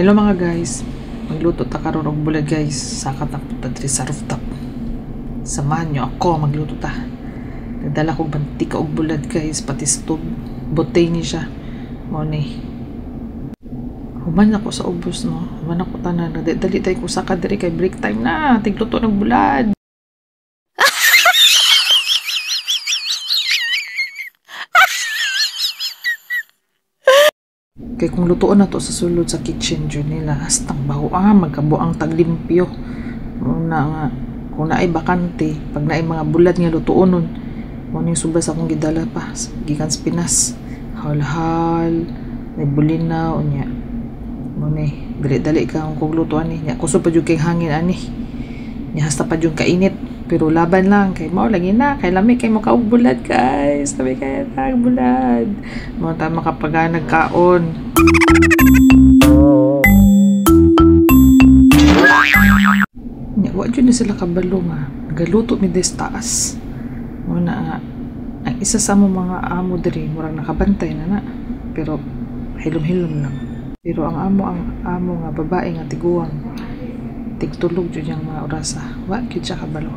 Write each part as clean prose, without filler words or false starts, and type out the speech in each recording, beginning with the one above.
Hello mga guys, magluto ta karon og bulad guys. Saka ta punta diri sa rooftop. Samahan nyo ako magluto ta. Nagdala kog mantika og bulad guys, pati stove. Butay ni siya. Mao ni. Human ako sa ubos no. Human ako tanan. Dali tay ko saka diri kay break time na. Tigluto ng bulad. Kay kung lutuon na to sa sulod sa kitchen dyan nila, hastang baho magkabuang taglimpyo. Muna nga, kung naay bakante, pag naay mga bulad nga lutuon nun, muna yung subas akong gidala pa, gikan sa Pinas. Hal-hal, may bulinaw, niya. Muna dali-dali ka kung lutuan ni. Niya, kuso pa dyan kay hangin ani. Niya, hasta pa dyan kainit. Pero laban lang, kay mao lagi na, kay lami kay mo kaog bulad guys. Lami kay kaog bulad. Mo ta makapaganag kaon. Nya wa jud na sila kabalo nga. Nagaluto mi des taas. Mo na nga ang isa sa mo mga amo diri murang nakabantay na na. Pero hilom-hilom lang. Pero ang amo nga babae nga tiguang tigtulog jud yang mga orasa. Wa gyud siya kabalo.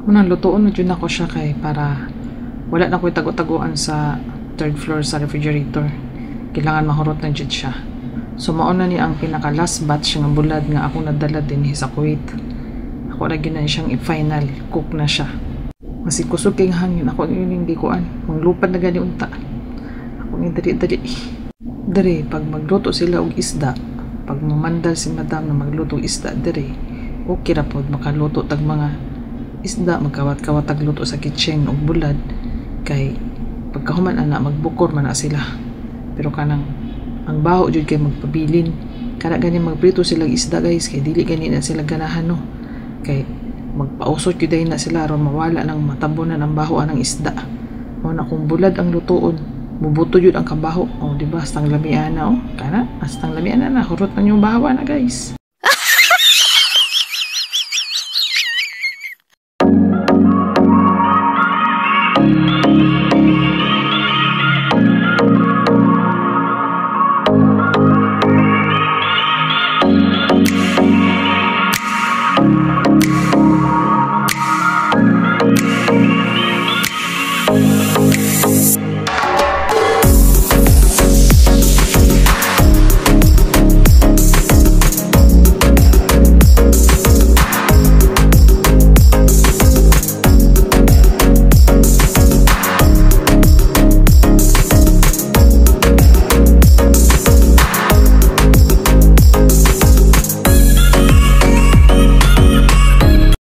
Munang lutoon na dyan ako siya kay para wala na ko tago-taguan sa third floor sa refrigerator. Kailangan mahurot na dyan siya. So mauna ni ang pinaka last batch ng bulad nga ako nadala din sa Kuwait. Ako lagi na siyang i-final. Cook na siya. Kasi kusog kayong hangin. Ako yung hindi kuan. Manglupad na gani unta. Ako yung dali-dali. Dari, pag magluto sila og isda, pag mamandal si madam na magluto og isda, dari, okay ra po makaluto tag mga isda, magkawat-kawat tagluto sa kitchen og bulad kay pagkahuman ana magbukor man na sila. Pero kanang ang baho jud kay magpabilin kana gani magprito sila isda guys kay dili gani na sila ganahan no, kay magpausot jud na sila aron mawala nang matabunan ang baho anang isda. Mo na kung bulad ang lutoon mubuto jud ang kabaho, di ba? Astang lamian na kana astang lamian na hurot na yung bahawa na guys.